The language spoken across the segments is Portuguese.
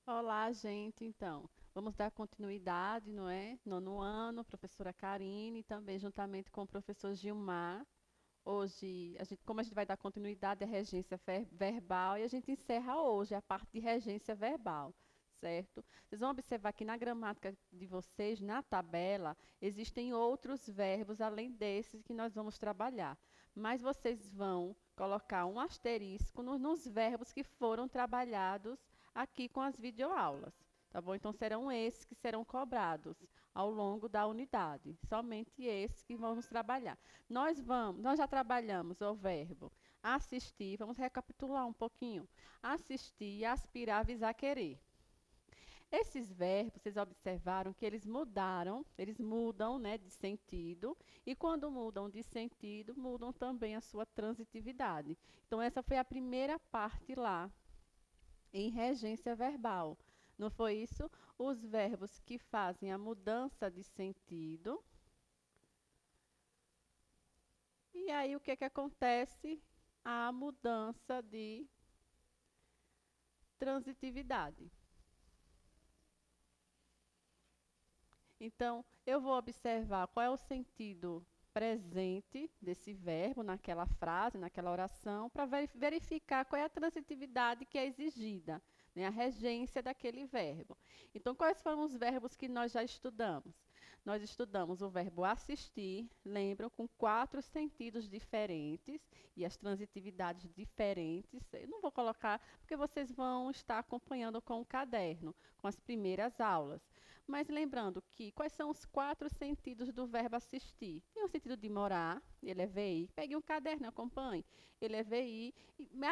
Olá, gente. Então, vamos dar continuidade, não é? Nono ano, professora Karine, também juntamente com o professor Gilmar. Hoje, como a gente vai dar continuidade à regência verbal, e a gente encerra hoje a parte de regência verbal, certo? Vocês vão observar que na gramática de vocês, na tabela, existem outros verbos além desses que nós vamos trabalhar. Mas vocês vão colocar um asterisco nos verbos que foram trabalhados aqui com as videoaulas, tá bom? Então, serão esses que serão cobrados ao longo da unidade, somente esses que vamos trabalhar. Nós já trabalhamos o verbo assistir, vamos recapitular um pouquinho. Assistir, aspirar, visar, querer. Esses verbos, vocês observaram que eles mudam, né, de sentido, e quando mudam de sentido, mudam também a sua transitividade. Então, essa foi a primeira parte lá em regência verbal. Não foi isso? Os verbos que fazem a mudança de sentido. E aí, o que que acontece? A mudança de transitividade. Então, eu vou observar qual é o sentido presente desse verbo naquela frase, naquela oração, para verificar qual é a transitividade que é exigida, né, a regência daquele verbo. Então, quais foram os verbos que nós já estudamos? Nós estudamos o verbo assistir, lembram, com 4 sentidos diferentes e as transitividades diferentes. Eu não vou colocar, porque vocês vão estar acompanhando com o caderno, com as primeiras aulas. Mas lembrando que quais são os 4 sentidos do verbo assistir? Tem o sentido de morar, ele é VI. Pegue um caderno, acompanhe. Ele é VI.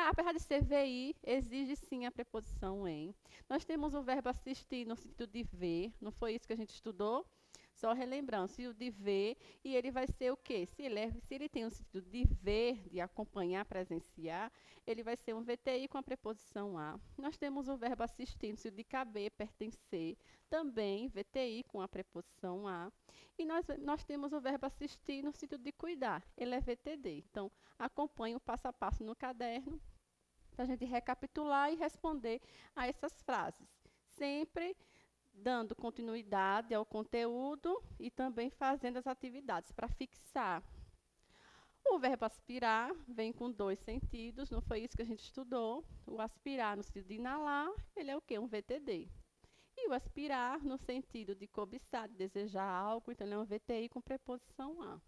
Apesar de ser VI, exige sim a preposição em. Nós temos o verbo assistir no sentido de ver. Não foi isso que a gente estudou? Só relembrando, se o de ver, e ele vai ser o quê? Se ele tem o sentido de ver, de acompanhar, presenciar, ele vai ser um VTI com a preposição a. Nós temos o verbo assistir no sentido de caber, pertencer, também VTI com a preposição a. E nós temos o verbo assistir no sentido de cuidar, ele é VTD. Então, acompanhe o passo a passo no caderno, para a gente recapitular e responder a essas frases. Sempre dando continuidade ao conteúdo e também fazendo as atividades para fixar. O verbo aspirar vem com 2 sentidos, não foi isso que a gente estudou? O aspirar no sentido de inalar, ele é o quê? Um VTD. E o aspirar no sentido de cobiçar, de desejar algo, então ele é um VTI com preposição a.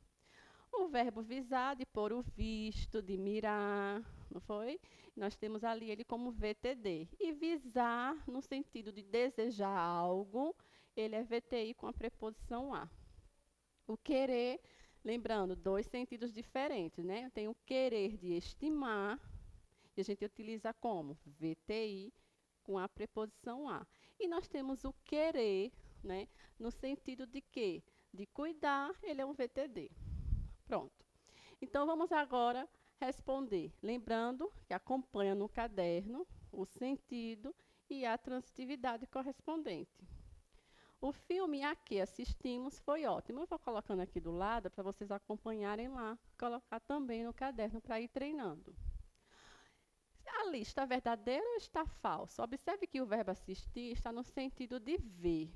O verbo visar, de pôr o visto, de mirar, não foi? Nós temos ali ele como VTD. E visar, no sentido de desejar algo, ele é VTI com a preposição a. O querer, lembrando, 2 sentidos diferentes, né? Tem o querer de estimar, e a gente utiliza como VTI com a preposição a. E nós temos o querer, né? No sentido de quê? De cuidar, ele é um VTD. Pronto. Então, vamos agora responder. Lembrando que acompanha no caderno o sentido e a transitividade correspondente. O filme a que assistimos foi ótimo. Eu vou colocando aqui do lado para vocês acompanharem lá. Colocar também no caderno para ir treinando. A lista verdadeira ou está falsa? Observe que o verbo assistir está no sentido de ver.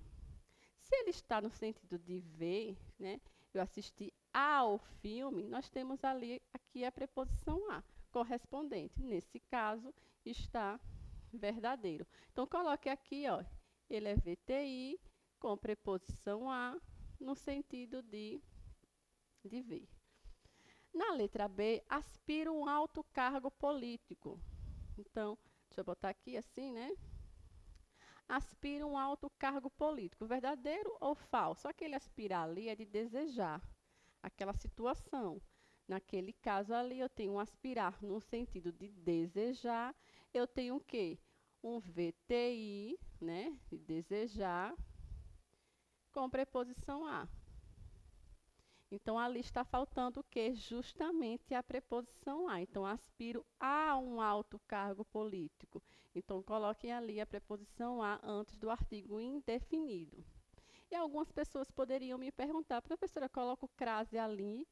Se ele está no sentido de ver, né, eu assisti ao filme, nós temos ali aqui a preposição a, correspondente. Nesse caso, está verdadeiro. Então, coloque aqui, ó, ele é VTI com preposição a no sentido de ver. Na letra B, aspira um alto cargo político. Então, deixa eu botar aqui assim, né? Aspira um alto cargo político, verdadeiro ou falso? Aquele aspirar ali é de desejar aquela situação. Naquele caso ali, eu tenho um aspirar no sentido de desejar. Eu tenho o quê? Um VTI, né? De desejar, com preposição a. Então, ali está faltando o quê? Justamente a preposição a. Então, aspiro a um alto cargo político. Então, coloquem ali a preposição a antes do artigo indefinido. E algumas pessoas poderiam me perguntar, professora, coloco o crase ali?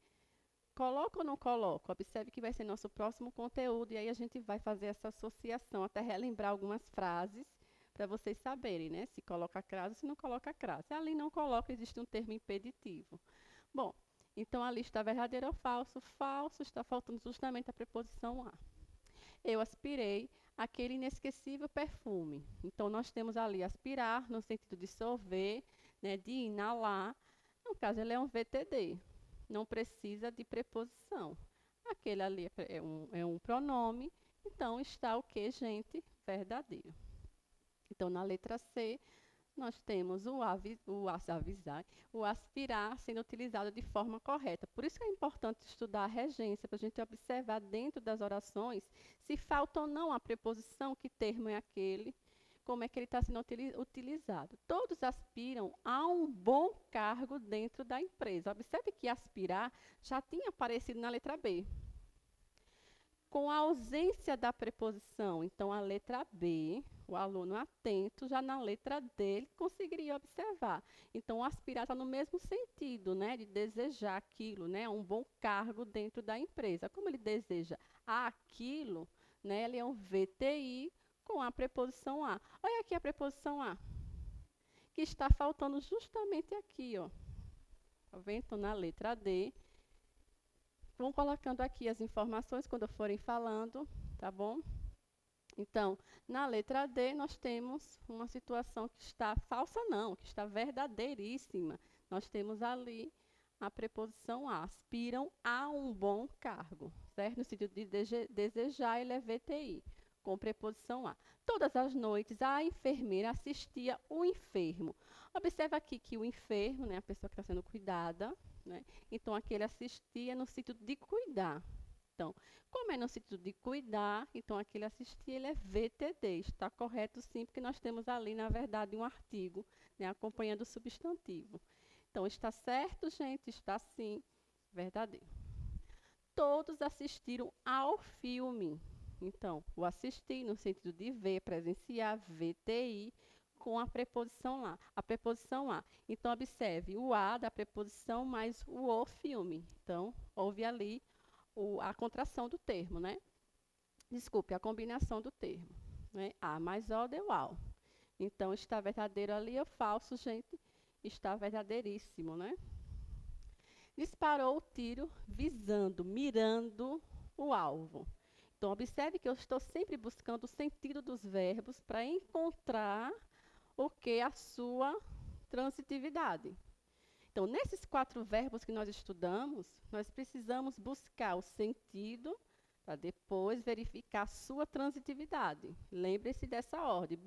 Coloco ou não coloco? Observe que vai ser nosso próximo conteúdo e aí a gente vai fazer essa associação, até relembrar algumas frases para vocês saberem, né? Se coloca crase ou se não coloca crase. Ali não coloca, existe um termo impeditivo. Bom, então ali está verdadeiro ou falso? Falso, está faltando justamente a preposição a. Eu aspirei aquele inesquecível perfume. Então, nós temos ali aspirar, no sentido de sorver, né, de inalar. No caso, ele é um VTD. Não precisa de preposição. Aquele ali é um pronome. Então, está o que, gente? Verdadeiro. Então, na letra C, nós temos o aspirar sendo utilizado de forma correta. Por isso que é importante estudar a regência, para a gente observar dentro das orações se falta ou não a preposição, que termo é aquele, como é que ele está sendo utilizado. Todos aspiram a um bom cargo dentro da empresa. Observe que aspirar já tinha aparecido na letra B. Com a ausência da preposição, então a letra B, o aluno atento, já na letra D, ele conseguiria observar. Então, o aspirar está no mesmo sentido, né, de desejar aquilo, né, um bom cargo dentro da empresa. Como ele deseja aquilo, né, ele é um VTI com a preposição a. Olha aqui a preposição a, que está faltando justamente aqui, ó. Tá vendo? Então, na letra D, vão colocando aqui as informações quando forem falando, tá bom? Então, na letra D, nós temos uma situação que está falsa, não, que está verdadeiríssima. Nós temos ali a preposição a, aspiram a um bom cargo, certo? No sentido de desejar, ele é VTI, com preposição a. Todas as noites, a enfermeira assistia o enfermo. Observa aqui que o enfermo, né, a pessoa que está sendo cuidada, né? Então, aqui ele assistia no sentido de cuidar. Então, como é no sentido de cuidar, então aqui ele assistir, ele é VTD. Está correto sim, porque nós temos ali, na verdade, um artigo, né, acompanhando o substantivo. Então, está certo, gente? Está sim, verdadeiro. Todos assistiram ao filme. Então, o assistir no sentido de ver, presenciar, VTI, com a preposição lá, a preposição a. Então, observe o a da preposição mais o filme. Então, houve ali a contração do termo, né? Desculpe, a combinação do termo. Né? A mais O deu ao. Então, está verdadeiro ali ou falso, gente? Está verdadeiríssimo, né? Disparou o tiro visando, mirando o alvo. Então, observe que eu estou sempre buscando o sentido dos verbos para encontrar o que? A sua transitividade. Então, nesses 4 verbos que nós estudamos, nós precisamos buscar o sentido para depois verificar a sua transitividade. Lembre-se dessa ordem,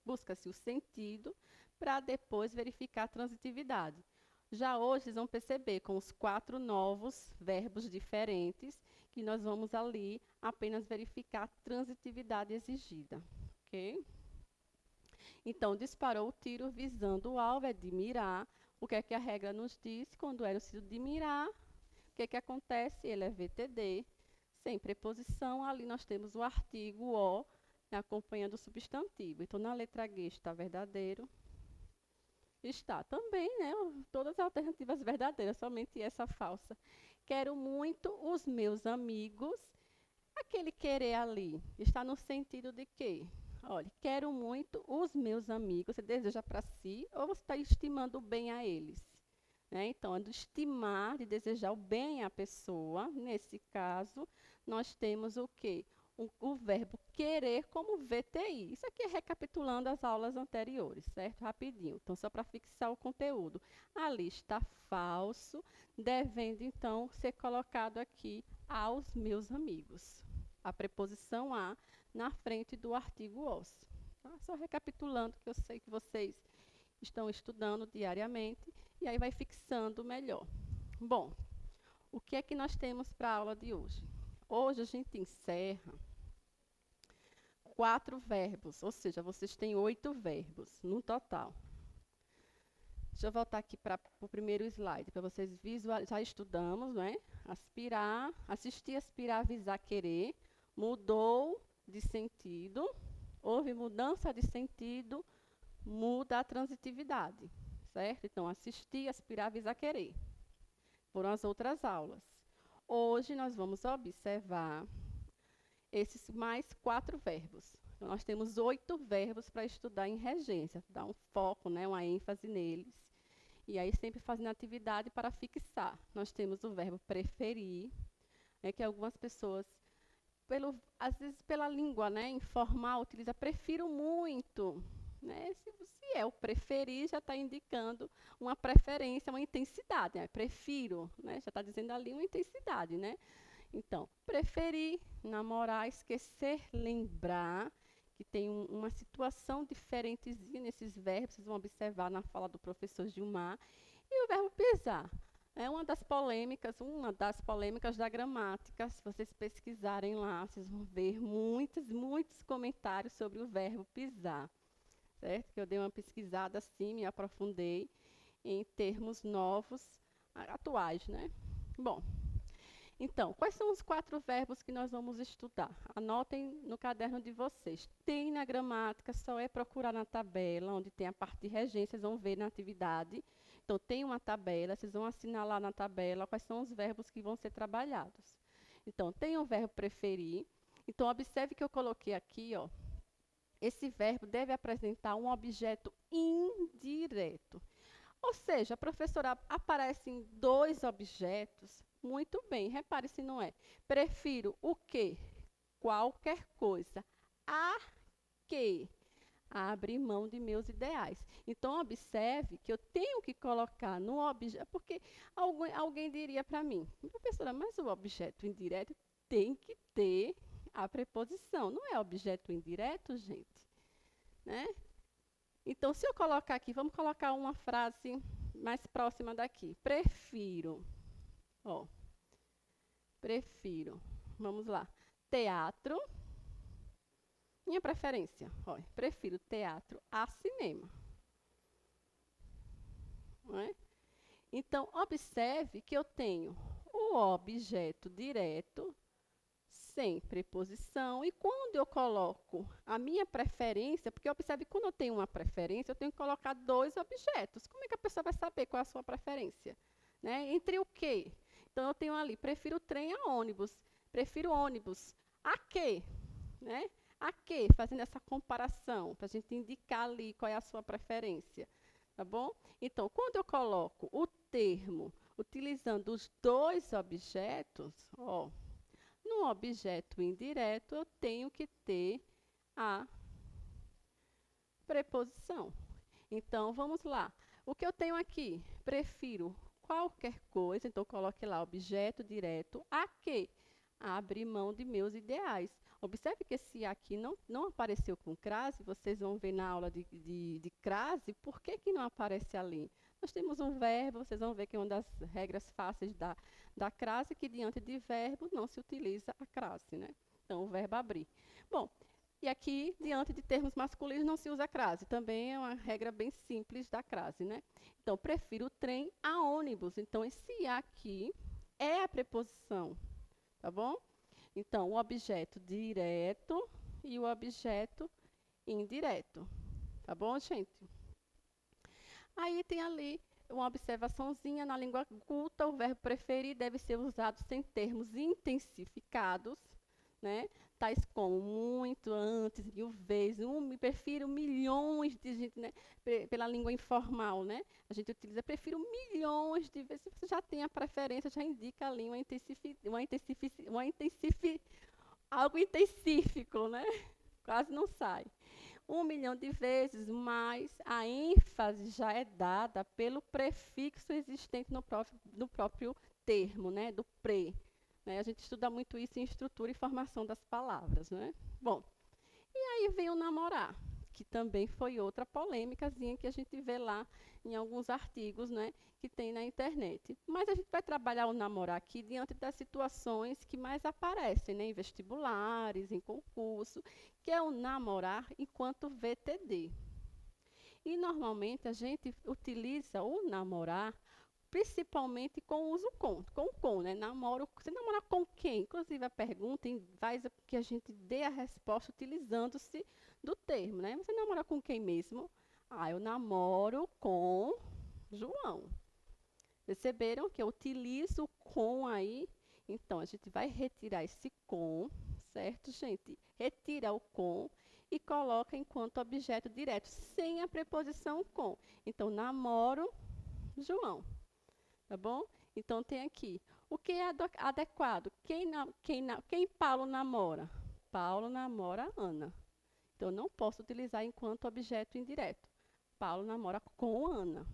busca-se o sentido para depois verificar a transitividade. Já hoje, vocês vão perceber com os 4 novos verbos diferentes que nós vamos ali apenas verificar a transitividade exigida, ok? Então, disparou o tiro visando o alvo, é de mirar. O que é que a regra nos diz? Quando é no sentido de mirar, o que é que acontece? Ele é VTD, sem preposição. Ali nós temos o artigo O, né, acompanhando o substantivo. Então, na letra G está verdadeiro. Está também, né, todas as alternativas verdadeiras, somente essa falsa. Quero muito os meus amigos. Aquele querer ali está no sentido de quê? Olha, quero muito os meus amigos. Você deseja para si ou você está estimando bem a eles? Né? Então, é do estimar, de desejar o bem à pessoa. Nesse caso, nós temos o quê? O verbo querer como VTI. Isso aqui é recapitulando as aulas anteriores, certo? Rapidinho. Então, só para fixar o conteúdo. Ali está falso, devendo, então, ser colocado aqui aos meus amigos. A preposição a na frente do artigo os. Tá? Só recapitulando, que eu sei que vocês estão estudando diariamente, e aí vai fixando melhor. Bom, o que é que nós temos para a aula de hoje? Hoje a gente encerra 4 verbos, ou seja, vocês têm 8 verbos no total. Deixa eu voltar aqui para o primeiro slide, para vocês visualizarem. Já estudamos, não é? Aspirar, assistir, aspirar, avisar, querer. Mudou de sentido. Houve mudança de sentido, muda a transitividade, certo? Então, assistir, aspirar, avisar, querer. Foram as outras aulas. Hoje, nós vamos observar esses mais 4 verbos. Então, nós temos 8 verbos para estudar em regência, dar um foco, né, uma ênfase neles. E aí, sempre fazendo atividade para fixar. Nós temos o verbo preferir, que algumas pessoas, às vezes pela língua, né, informal, utiliza prefiro muito. Né? Se é o preferir, já está indicando uma preferência, uma intensidade. Né? Prefiro, né? Já está dizendo ali uma intensidade. Né? Então, preferir, namorar, esquecer, lembrar, que tem uma situação diferentezinha nesses verbos, vocês vão observar na fala do professor Gilmar. E o verbo pisar. É uma das polêmicas da gramática. Se vocês pesquisarem lá, vocês vão ver muitos comentários sobre o verbo pisar. Certo? Que eu dei uma pesquisada assim, me aprofundei em termos novos, atuais, né? Bom, então, quais são os 4 verbos que nós vamos estudar? Anotem no caderno de vocês. Tem na gramática, só é procurar na tabela, onde tem a parte de regência, vocês vão ver na atividade. Então, tem uma tabela, vocês vão assinalar na tabela quais são os verbos que vão ser trabalhados. Então, tem o verbo preferir. Então, observe que eu coloquei aqui, ó. Esse verbo deve apresentar um objeto indireto. Ou seja, a professora aparecem 2 objetos. Muito bem, repare se não é. Prefiro o quê? Qualquer coisa. A que? Abrir mão de meus ideais. Então, observe que eu tenho que colocar no objeto, porque alguém diria para mim, professora, mas o objeto indireto tem que ter a preposição. Não é objeto indireto, gente? Né? Então, se eu colocar aqui, vamos colocar uma frase mais próxima daqui. Prefiro, ó, prefiro, vamos lá, teatro, minha preferência, ó, prefiro teatro a cinema. Não é? Então, observe que eu tenho o objeto direto, sem preposição, e quando eu coloco a minha preferência, porque observe, quando eu tenho uma preferência, eu tenho que colocar 2 objetos. Como é que a pessoa vai saber qual é a sua preferência? Né? Entre o quê? Então, eu tenho ali, prefiro trem a ônibus, prefiro ônibus a quê? Né? A quê? Fazendo essa comparação, para a gente indicar ali qual é a sua preferência. Tá bom? Então, quando eu coloco o termo utilizando os 2 objetos, ó, no objeto indireto, eu tenho que ter a preposição. Então, vamos lá. O que eu tenho aqui? Prefiro qualquer coisa, então coloque lá objeto direto a quê? Abrir mão de meus ideais. Observe que esse aqui não apareceu com crase, vocês vão ver na aula de crase, por que não aparece ali? Nós temos um verbo, vocês vão ver que é uma das regras fáceis da crase, que diante de verbo não se utiliza a crase, né? Então, o verbo abrir. Bom, e aqui, diante de termos masculinos, não se usa a crase. Também é uma regra bem simples da crase, né? Então, prefiro trem a ônibus. Então, esse aqui é a preposição, tá bom? Então, o objeto direto e o objeto indireto. Tá bom, gente? Aí tem ali uma observaçãozinha na língua culta, o verbo preferir deve ser usado sem termos intensificados, né? Tais como muito, antes, 1000 vezes, prefiro milhões de gente, né? Pela língua informal, né? A gente utiliza prefiro milhões de vezes. Você já tem a preferência, já indica ali algo intensífico, né? Quase não sai. 1 milhão de vezes, mas a ênfase já é dada pelo prefixo existente no próprio termo, né, do pre. Né? A gente estuda muito isso em estrutura e formação das palavras. Né? Bom, e aí vem o namorar, que também foi outra polêmicazinha que a gente vê lá em alguns artigos, né, que tem na internet. Mas a gente vai trabalhar o namorar aqui diante das situações que mais aparecem, né, em vestibulares, em concurso, que é o namorar enquanto VTD. E normalmente a gente utiliza o namorar principalmente com o uso com, né? Namoro, você namora com quem? Inclusive a pergunta faz que a gente dê a resposta utilizando-se do termo, né? Você namora com quem mesmo? Ah, eu namoro com João. Perceberam que eu utilizo o com aí? Então, a gente vai retirar esse com, certo, gente? Retira o com e coloca enquanto objeto direto, sem a preposição com. Então, namoro João, tá bom? Então, tem aqui. O que é adequado? Quem Paulo namora? Paulo namora Ana. Então, eu não posso utilizar enquanto objeto indireto. Paulo namora com Ana,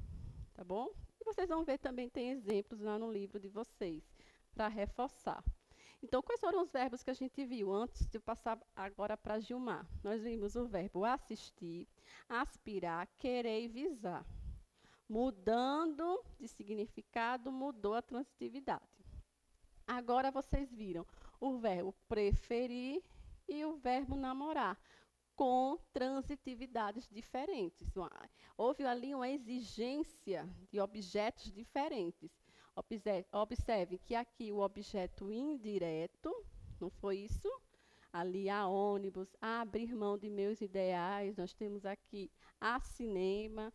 tá bom? E vocês vão ver também, tem exemplos lá no livro de vocês, para reforçar. Então, quais foram os verbos que a gente viu antes de eu passar agora para Gilmar? Nós vimos o verbo assistir, aspirar, querer e visar. Mudando de significado, mudou a transitividade. Agora vocês viram o verbo preferir e o verbo namorar, com transitividades diferentes. Houve ali uma exigência de objetos diferentes. Observe que aqui o objeto indireto, não foi isso? Ali a ônibus, a abrir mão de meus ideais, nós temos aqui a cinema.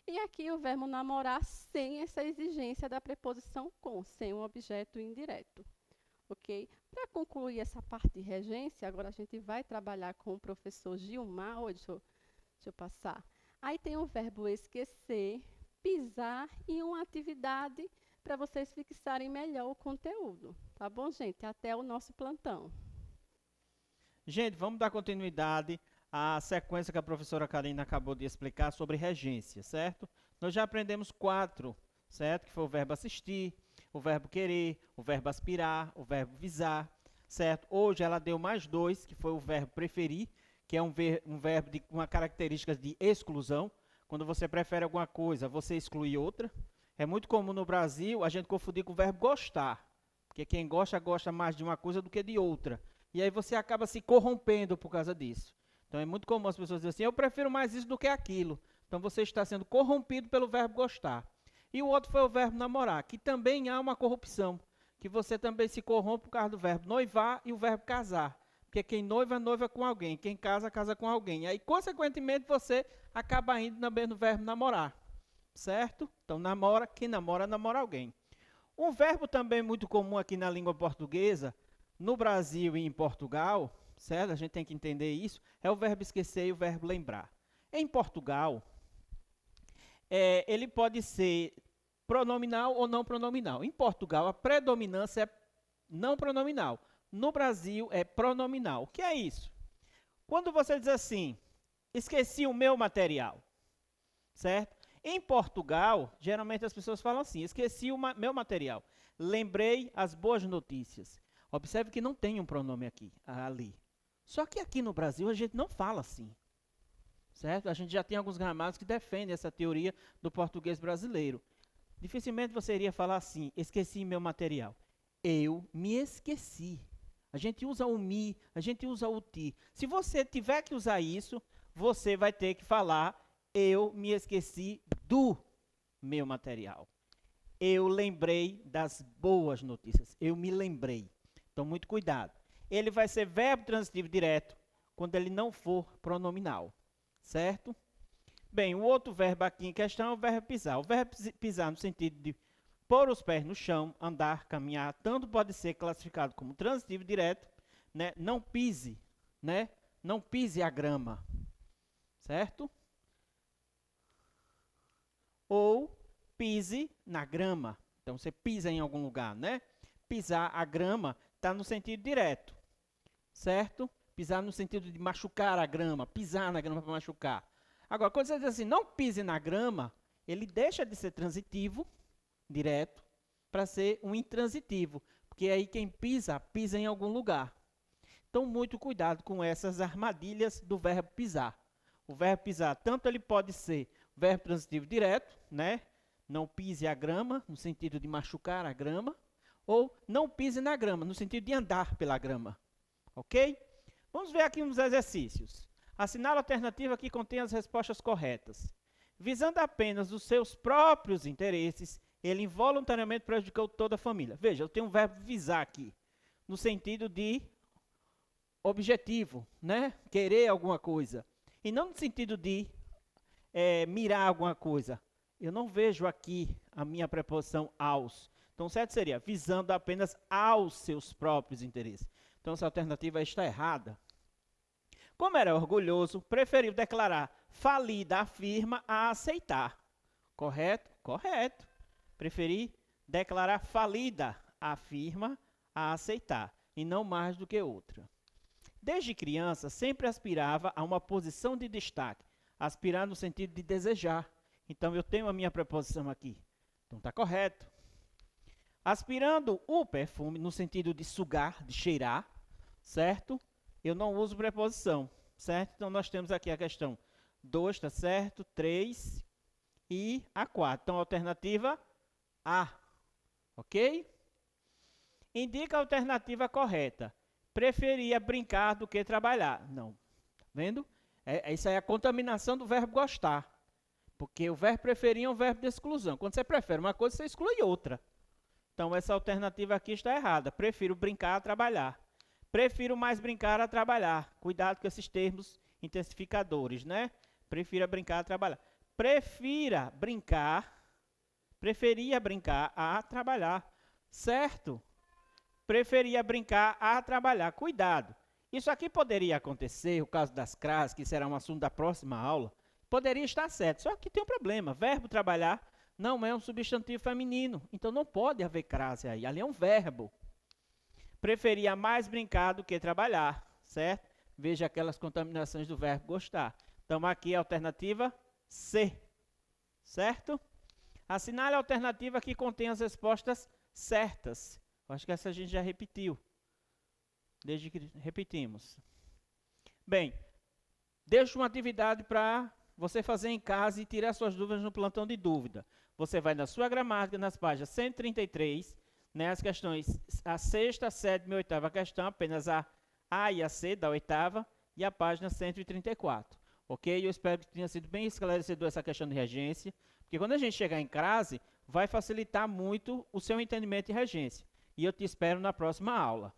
E aqui o verbo namorar sem essa exigência da preposição com, sem um objeto indireto. Ok? Para concluir essa parte de regência, agora a gente vai trabalhar com o professor Gilmar. Deixa eu passar. Aí tem o verbo esquecer, pisar e uma atividade para vocês fixarem melhor o conteúdo. Tá bom, gente? Até o nosso plantão. Gente, vamos dar continuidade à sequência que a professora Karina acabou de explicar sobre regência, certo? Nós já aprendemos 4, certo? Que foi o verbo assistir, o verbo querer, o verbo aspirar, o verbo visar, certo? Hoje ela deu mais 2, que foi o verbo preferir, que é um verbo com uma característica de exclusão. Quando você prefere alguma coisa, você exclui outra. É muito comum no Brasil a gente confundir com o verbo gostar, porque quem gosta, gosta mais de uma coisa do que de outra. E aí você acaba se corrompendo por causa disso. Então é muito comum as pessoas dizerem assim, eu prefiro mais isso do que aquilo. Então você está sendo corrompido pelo verbo gostar. E o outro foi o verbo namorar, que também há uma corrupção, que você também se corrompe por causa do verbo noivar e o verbo casar. Porque quem noiva, noiva com alguém, quem casa, casa com alguém. Aí, consequentemente, você acaba indo também no verbo namorar, certo? Então, namora, quem namora, namora alguém. Um verbo também muito comum aqui na língua portuguesa, no Brasil e em Portugal, certo? A gente tem que entender isso, é o verbo esquecer e o verbo lembrar. Em Portugal, ele pode ser pronominal ou não pronominal. Em Portugal, a predominância é não pronominal. No Brasil, é pronominal. O que é isso? Quando você diz assim, esqueci o meu material, certo? Em Portugal, geralmente as pessoas falam assim, esqueci o meu material. Lembrei as boas notícias. Observe que não tem um pronome aqui, ali. Só que aqui no Brasil a gente não fala assim, certo? A gente já tem alguns gramáticos que defendem essa teoria do português brasileiro. Dificilmente você iria falar assim, esqueci meu material. Eu me esqueci. A gente usa o me, a gente usa o ti. Se você tiver que usar isso, você vai ter que falar, eu me esqueci do meu material. Eu lembrei das boas notícias. Eu me lembrei. Então, muito cuidado. Ele vai ser verbo transitivo direto quando ele não for pronominal, certo? Bem, o outro verbo aqui em questão é o verbo pisar. O verbo pisar no sentido de pôr os pés no chão, andar, caminhar, tanto pode ser classificado como transitivo direto, né? Não pise, né? Não pise a grama, certo? Ou pise na grama. Então, você pisa em algum lugar, né? Pisar a grama está no sentido direto, certo? Pisar no sentido de machucar a grama, pisar na grama para machucar. Agora, quando você diz assim, não pise na grama, ele deixa de ser transitivo, direto, para ser um intransitivo, porque aí quem pisa, pisa em algum lugar. Então, muito cuidado com essas armadilhas do verbo pisar. O verbo pisar, tanto ele pode ser verbo transitivo direto, né? Não pise a grama, no sentido de machucar a grama, ou não pise na grama, no sentido de andar pela grama. Ok? Vamos ver aqui uns exercícios. Assinale a alternativa que contém as respostas corretas. Visando apenas os seus próprios interesses, ele involuntariamente prejudicou toda a família. Veja, eu tenho um verbo visar aqui, no sentido de objetivo, né? Querer alguma coisa. E não no sentido de mirar alguma coisa. Eu não vejo aqui a minha preposição aos. Então, certo seria visando apenas aos seus próprios interesses. Então, essa alternativa está errada. Como era orgulhoso, preferiu declarar falida a firma a aceitar. Correto? Correto. Preferi declarar falida a firma a aceitar, e não mais do que outra. Desde criança, sempre aspirava a uma posição de destaque. Aspirar no sentido de desejar. Então, eu tenho a minha preposição aqui. Então, está correto. Aspirando o perfume no sentido de sugar, de cheirar, certo? Eu não uso preposição, certo? Então, nós temos aqui a questão 2, está certo? 3 e a 4. Então, a alternativa A, ok? Indica a alternativa correta. Preferia brincar do que trabalhar. Não, tá vendo? Isso aí é a contaminação do verbo gostar. Porque o verbo preferir é um verbo de exclusão. Quando você prefere uma coisa, você exclui outra. Então, essa alternativa aqui está errada. Prefiro brincar a trabalhar. Prefiro mais brincar a trabalhar. Cuidado com esses termos intensificadores, né? Prefira brincar a trabalhar. Preferia brincar a trabalhar. Certo? Preferia brincar a trabalhar. Cuidado. Isso aqui poderia acontecer, o caso das crases, que será um assunto da próxima aula. Poderia estar certo. Só que tem um problema. Verbo trabalhar não é um substantivo feminino. Então, não pode haver crase aí. Ali é um verbo. Preferia mais brincar do que trabalhar, certo? Veja aquelas contaminações do verbo gostar. Então, aqui a alternativa C, certo? Assinale a alternativa que contém as respostas certas. Eu acho que essa a gente já repetiu. Desde que repetimos. Bem, deixo uma atividade para você fazer em casa e tirar suas dúvidas no plantão de dúvida. Você vai na sua gramática, nas páginas 133, né, as questões, a sexta, a sétima e a oitava questão, apenas a A e a C da oitava, e a página 134. Ok? Eu espero que tenha sido bem esclarecedor essa questão de regência, porque quando a gente chegar em crase, vai facilitar muito o seu entendimento de regência. E eu te espero na próxima aula.